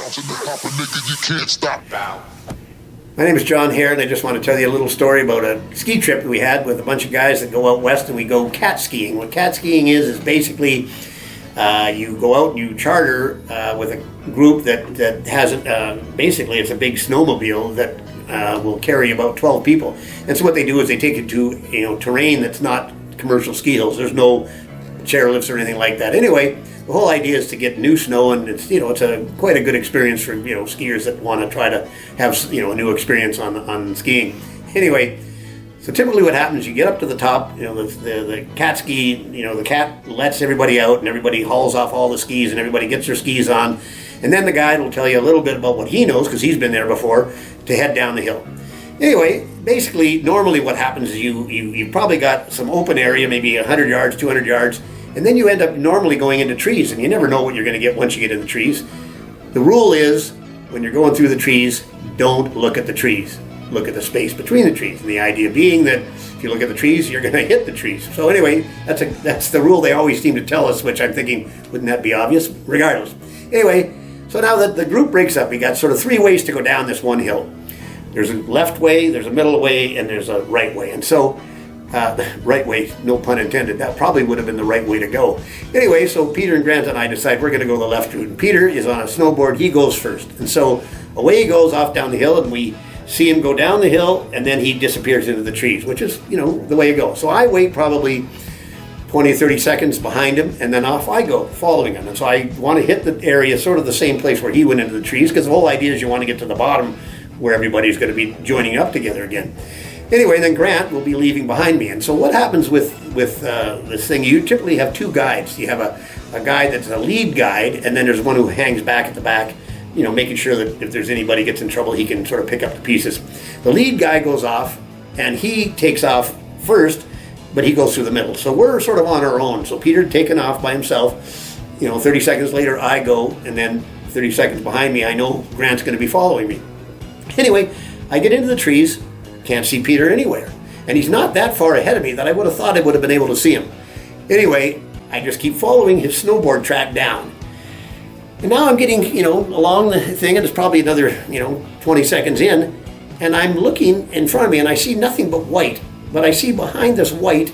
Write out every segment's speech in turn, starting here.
bouncing and popping, nigga, you can't stop. Bow. My name is John Hare, and I just want to tell you a little story about a ski trip that we had with a bunch of guys that go out west and we go cat skiing. What cat skiing is basically you go out and you charter with a group that has, basically it's a big snowmobile that will carry about 12 people. And so what they do is they take you to terrain that's not commercial ski hills. There's no chairlifts or anything like that. Anyway, the whole idea is to get new snow, and it's quite a good experience for skiers that want to try to have a new experience on skiing. Anyway, so typically what happens, you get up to the top, the cat ski, the cat lets everybody out and everybody hauls off all the skis and everybody gets their skis on, and then the guide will tell you a little bit about what he knows because he's been there before to head down the hill. Anyway, basically, normally what happens is you've probably got some open area, maybe 100 yards, 200 yards, and then you end up normally going into trees, and you never know what you're going to get once you get in the trees. The rule is, when you're going through the trees, don't look at the trees. Look at the space between the trees. And the idea being that if you look at the trees, you're going to hit the trees. So anyway, that's the rule they always seem to tell us, which I'm thinking, wouldn't that be obvious? Regardless. Anyway, so now that the group breaks up, we got sort of three ways to go down this one hill. There's a left way, there's a middle way, and there's a right way. And so right way, no pun intended. That probably would have been the right way to go. Anyway, so Peter and Grant and I decide we're going to go the left route. And Peter is on a snowboard. He goes first. And so away he goes off down the hill, and we see him go down the hill, and then he disappears into the trees, which is, the way it goes. So I wait probably 20, 30 seconds behind him, and then off I go, following him. And so I want to hit the area, sort of the same place where he went into the trees, because the whole idea is you want to get to the bottom where everybody's going to be joining up together again. Anyway, then Grant will be leaving behind me. And so what happens with this thing, you typically have two guides. You have a guide that's a lead guide, and then there's one who hangs back at the back, making sure that if there's anybody gets in trouble, he can sort of pick up the pieces. The lead guy goes off, and he takes off first, but he goes through the middle. So we're sort of on our own. So Peter taken off by himself. 30 seconds later, I go, and then 30 seconds behind me, I know Grant's going to be following me. Anyway, I get into the trees. Can't see Peter anywhere. And he's not that far ahead of me that I would have thought I would have been able to see him. Anyway, I just keep following his snowboard track down. And now I'm getting, along the thing, and it's probably another, 20 seconds in, and I'm looking in front of me and I see nothing but white. But I see behind this white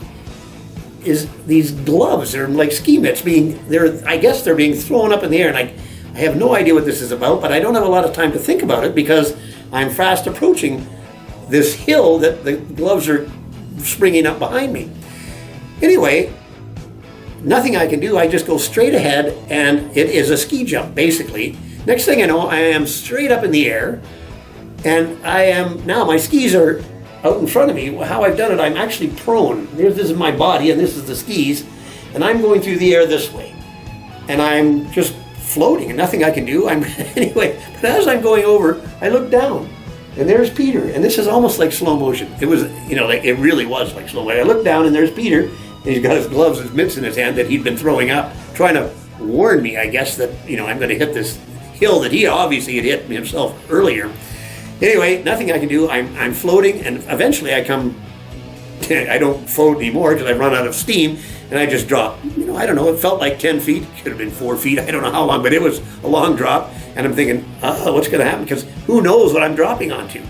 is these gloves. They're like ski mitts I guess they're being thrown up in the air, and I have no idea what this is about, but I don't have a lot of time to think about it because I'm fast approaching this hill that the gloves are springing up behind me. Anyway, nothing I can do. I just go straight ahead, and it is a ski jump, basically. Next thing I know, I am straight up in the air, and now my skis are out in front of me. How I've done it, I'm actually prone. This is my body, and this is the skis, and I'm going through the air this way. And I'm just floating, and nothing I can do. Anyway, but as I'm going over, I look down. And there's Peter, and this is almost like slow motion. It was, it really was like slow motion. I looked down, and there's Peter, and he's got his gloves, his mitts in his hand that he'd been throwing up, trying to warn me, I guess, that, I'm going to hit this hill that he obviously had hit himself earlier. Anyway, nothing I can do. I'm floating, and eventually I don't float anymore because I've run out of steam, and I just drop. I don't know, it felt like 10 feet, could have been 4 feet, I don't know how long, but it was a long drop. And I'm thinking, what's going to happen? Because who knows what I'm dropping onto?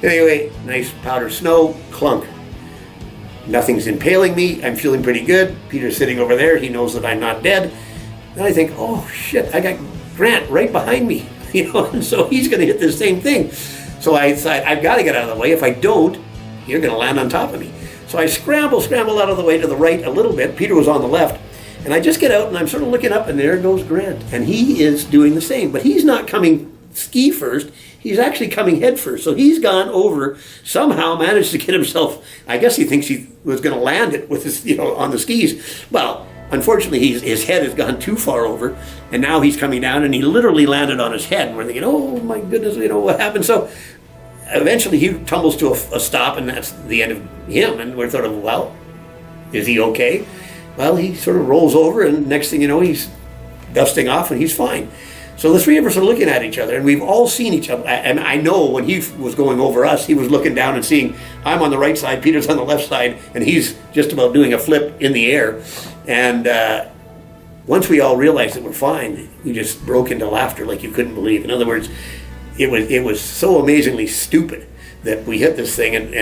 Anyway, nice powder snow, clunk. Nothing's impaling me. I'm feeling pretty good. Peter's sitting over there. He knows that I'm not dead. And I think, oh, shit, I got Grant right behind me. And so he's going to hit the same thing. So I decide, I've got to get out of the way. If I don't, you're going to land on top of me. So I scramble out of the way to the right a little bit. Peter was on the left. And I just get out, and I'm sort of looking up, and there goes Grant. And he is doing the same. But he's not coming ski first. He's actually coming head first. So he's gone over, somehow managed to get himself, I guess he thinks he was going to land it with his, on the skis. Well, unfortunately, his head has gone too far over, and now he's coming down, and he literally landed on his head. And we're thinking, oh, my goodness, what happened? So eventually he tumbles to a stop, and that's the end of him. And we're sort of, well, is he okay? Well, he sort of rolls over, and next thing you know, he's dusting off, and he's fine. So the three of us are looking at each other, and we've all seen each other. And I know when he was going over us, he was looking down and seeing I'm on the right side, Peter's on the left side, and he's just about doing a flip in the air. And once we all realized that we're fine, we just broke into laughter like you couldn't believe. In other words, it was so amazingly stupid that we hit this thing, and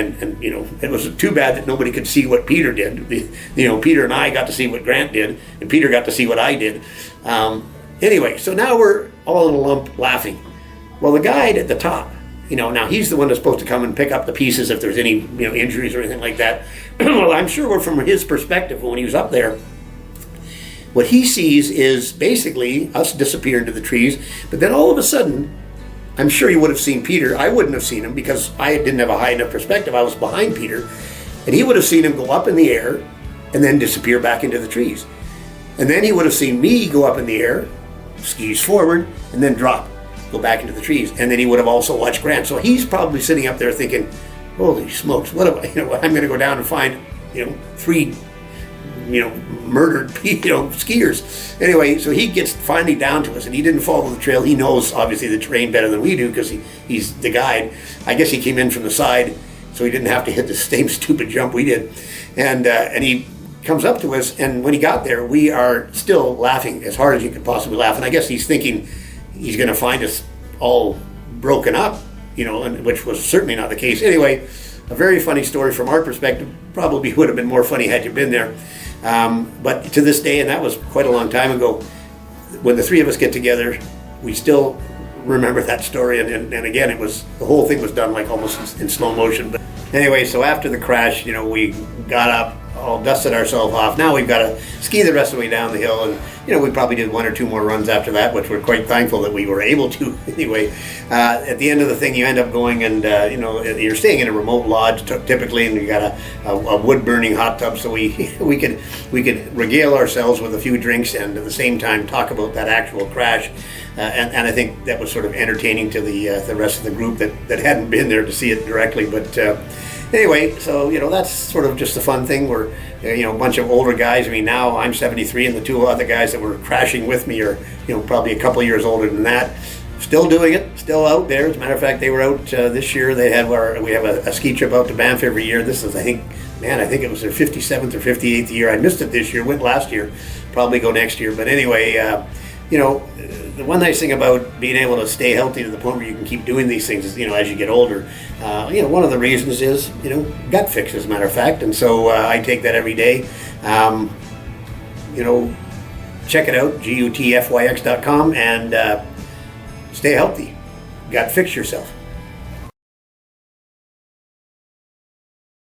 it was too bad that nobody could see what Peter did. Peter and I got to see what Grant did, and Peter got to see what I did. Anyway, so now we're all in a lump laughing. Well, the guide at the top, now he's the one that's supposed to come and pick up the pieces if there's any injuries or anything like that. Well, I'm sure from his perspective when he was up there, what he sees is basically us disappear into the trees, but then all of a sudden, I'm sure you would have seen Peter. I wouldn't have seen him because I didn't have a high enough perspective. I was behind Peter, and he would have seen him go up in the air and then disappear back into the trees. And then he would have seen me go up in the air, skis forward, and then drop, go back into the trees. And then he would have also watched Grant. So he's probably sitting up there thinking, holy smokes, what am I, I'm going to go down and find, 3 murdered skiers. Anyway, so he gets finally down to us, and he didn't follow the trail. He knows obviously the terrain better than we do because he's the guide. I guess he came in from the side, so he didn't have to hit the same stupid jump we did. And he comes up to us, and when he got there, we are still laughing as hard as you could possibly laugh. And I guess he's thinking he's going to find us all broken up, which was certainly not the case. Anyway, a very funny story from our perspective. Probably would have been more funny had you been there. But to this day, and that was quite a long time ago, when the three of us get together, we still remember that story. And again, the whole thing was done like almost in slow motion. But anyway, so after the crash, we got up, all dusted ourselves off. Now we've got to ski the rest of the way down the hill, and we probably did 1 or 2 more runs after that, which we're quite thankful that we were able to. Anyway, at the end of the thing, you end up going and you're staying in a remote lodge typically, and you got a wood burning hot tub, so we could regale ourselves with a few drinks and at the same time talk about that actual crash. And I think that was sort of entertaining to the rest of the group that hadn't been there to see it directly. But anyway, so that's sort of just a fun thing. We're a bunch of older guys. I mean, now I'm 73, and the 2 other guys that were crashing with me are probably a couple years older than that. Still doing it, still out there. As a matter of fact, they were out this year. We have a ski trip out to Banff every year. This is, I think it was their 57th or 58th year. I missed it this year. Went last year. Probably go next year. But anyway, the one nice thing about being able to stay healthy to the point where you can keep doing these things is, as you get older, one of the reasons is, gut fix, as a matter of fact. And so I take that every day. Check it out, gutfyx.com, and stay healthy. Gut fix yourself.